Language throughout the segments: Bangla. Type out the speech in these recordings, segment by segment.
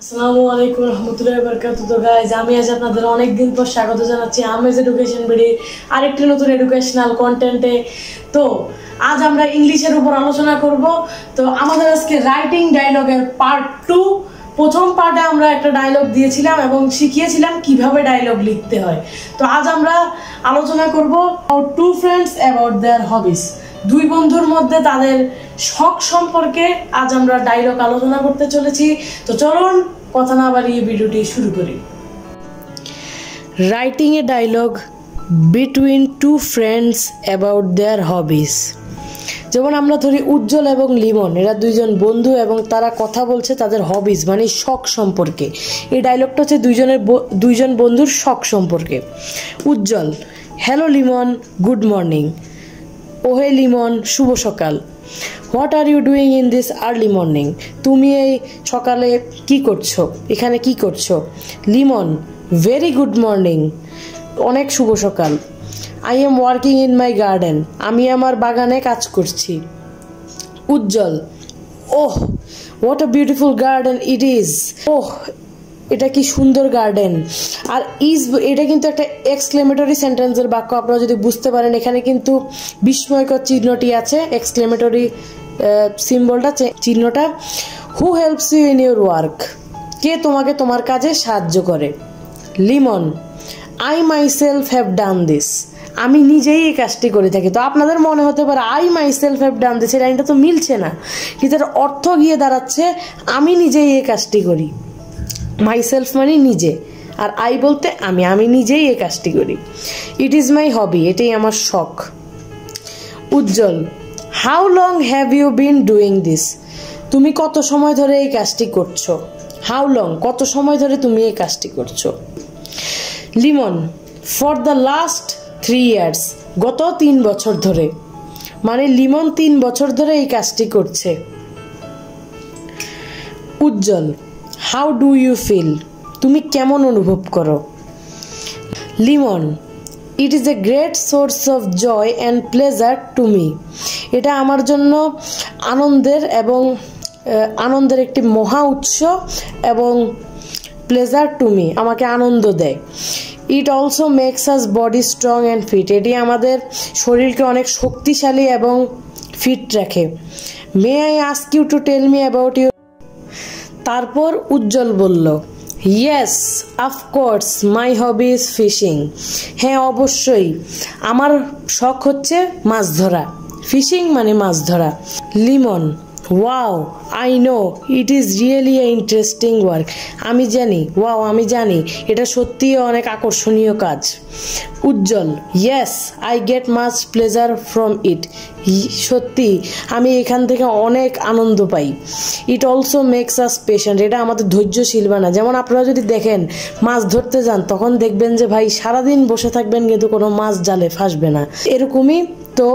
আসসালামু আলাইকুম রহমতুল্লাহি ওয়া বারাকাতুহু। তো গাইস, আমি আজ আপনাদের অনেক দিন পর স্বাগত জানাচ্ছি আমেজ এডুকেশন বিডি আরেকটি নতুন এডুকেশনাল কন্টেন্টে। তো আজ আমরা ইংলিশের উপর আলোচনা করব। তো আমাদের আজকে রাইটিং ডায়লগের পার্ট 2। প্রথম পার্টে আমরা একটা ডায়লগ দিয়েছিলাম এবং শিখিয়েছিলাম কিভাবে ডায়লগ লিখতে হয়। তো আজ আমরা আলোচনা করব টু ফ্রেন্ডস অ্যাবাউট দেয়ার হবিস। দুই বন্ধুর মধ্যে তাদের শখ সম্পর্কে আজ আমরা ডায়লগ আলোচনা করতে চলেছি। তো চলুন কথা না বাড়িয়ে ভিডিওটি শুরু করি। Writing a dialogue between two friends about their hobbies. যেমন আমরা ধরি উজ্জ্বল এবং লিমন, এরা দুইজন বন্ধু এবং তারা কথা বলছে তাদের হবিস মানে শখ সম্পর্কে। এই ডায়লগটা হচ্ছে দুইজন বন্ধুর শখ সম্পর্কে। Ujjwal: hello Limon, good morning. ওহে লিমন, শুভ সকাল। What are you doing in this early morning? তুমি এই সকালে কি করছো, এখানে কি করছো? লিমন: ভেরি গুড মর্নিং, অনেক শুভ সকাল। I am working in my garden, আমি আমার বাগানে কাজ করছি। Ujjwal: oh, what a beautiful garden it is. Oh, এটা কি সুন্দর গার্ডেন। আর ইজ এটা কিন্তু একটা এক্সক্লেমেটরি সেন্টেন্সের বাক্য। আপনারা যদি বুঝতে পারেন এখানে কিন্তু বিস্ময়কর চিহ্নটি আছে, এক্সক্লেমেটরি সিম্বলটা, চিহ্নটা। Who helps you in your work? কে তোমাকে তোমার কাজে সাহায্য করে? Limon: I myself have done this, আমি নিজেই এই কাজটি করে থাকি। তো আপনাদের মনে হতে পারে I myself have done this, এই লাইনটা তো মিলছে না, কিন্তু এর অর্থ গিয়ে দাঁড়াচ্ছে আমি নিজেই এই কাজটি করি। মাইসেলফ মানে নিজে, আর আই বলতে আমি নিজেই এই কাজটি করি। ইট ইজ মাই হবি, এটাই আমার শখ। Ujjwal: how long have you been doing this? তুমি কত সময় ধরে এই কাজটি করছো? হাউ লং, কত সময় ধরে তুমি এই কাজটি করছো? Limon: for the last 3 years, গত 3 বছর ধরে। মানে লিমন 3 বছর ধরে এই কাজটি করছে। Ujjwal: how do you feel? তুমি কেমন অনুভব করো? Limon: it is a great source of joy and pleasure to me, এটা আমার জন্য আনন্দের একটি মহা উৎস এবং প্লেজার টু মি, আমাকে আনন্দ দেয়। It also makes us body strong and fit, এটি আমাদের শরীরকে অনেক শক্তিশালী এবং ফিট রাখে। May I ask you to tell me about your? তারপর উজ্জ্বল বলল, yes of course my hobby is fishing. হ্যাঁ অবশ্যই, আমার শখ হচ্ছে মাছ ধরা। ফিশিং মানে মাছ ধরা। Limon: wow I know, it is really a interesting work. আমি জানি এটা সত্যিই অনেক আকর্ষণীয় কাজ। Ujjwal: yes I get much pleasure from it. সত্যি আমি এখান থেকে অনেক আনন্দ পাই। It also makes us patient, এটা আমাদের ধৈর্যশীল বানায়। যেমন আপনারা যদি দেখেন মাছ ধরতে যান তখন দেখবেন যে ভাই সারাদিন বসে থাকবেন কিন্তু কোনো মাছ জালে ফাঁসবে না, এরকমই। তো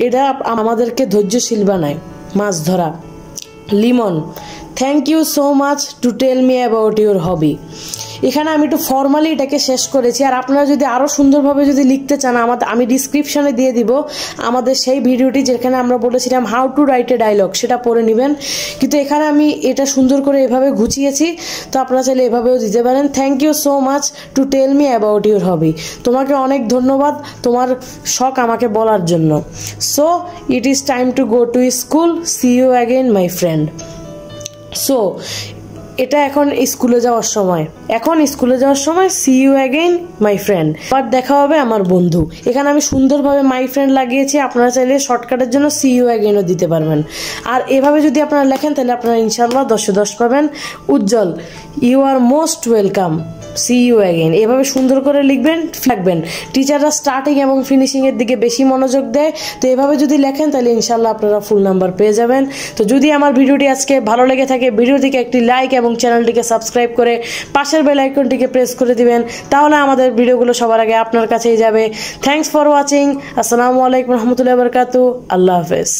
এটা আমাদেরকে ধৈর্যশীল বানায় মাছ ধরা। Limon: thank you so much to tell me about your hobby. এখানে আমি একটু ফর্মালি এটাকে শেষ করেছি। আর আপনারা যদি আরও সুন্দরভাবে যদি লিখতে চান আমি ডিসক্রিপশানে দিয়ে দিব আমাদের সেই ভিডিওটি যেখানে আমরা বলেছিলাম how to write a dialogue, সেটা পড়ে নেবেন। কিন্তু এখানে আমি এটা সুন্দর করে এভাবে গুছিয়েছি, তো আপনারা চাইলে এভাবেও দিতে পারেন। Thank you so much to tell me about your hobby, তোমাকে অনেক ধন্যবাদ তোমার শখ আমাকে বলার জন্য। So it is time to go to school, see you again my friend. So এটা এখন স্কুলে যাওয়ার সময়, see you again my friend, আবার দেখা হবে আমার বন্ধু। এখানে আমি সুন্দরভাবে মাই ফ্রেন্ড লাগিয়েছি, আপনারা চাইলে শর্টকাটের জন্য সি ইউ অ্যাগেইনও দিতে পারবেন। আর এভাবে যদি আপনারা লেখেন তাহলে আপনারা ইনশাল্লাহ 10-এ 10 পাবেন। Ujjwal: you are most welcome, see you again. এভাবে সুন্দর করে লিখবেন। টিচাররা স্টার্টিং এবং ফিনিশিংয়ের দিকে বেশি মনোযোগ দেয়, তো এভাবে যদি লেখেন তাহলে ইনশাল্লাহ আপনারা ফুল নাম্বার পেয়ে যাবেন। তো যদি আমার ভিডিওটি আজকে ভালো লেগে থাকে ভিডিওটিকে একটি লাইক এবং চ্যানেলটিকে সাবস্ক্রাইব করে পাশের বেল আইকনটিকে প্রেস করে দিবেন, তাহলে আমাদের ভিডিওগুলো সবার আগে আপনার কাছেই যাবে। Thanks for watching. আসসালামু আলাইকুম রহমতুল্লাহি ওয়া বারাকাতুহু। আল্লাহ হাফেজ।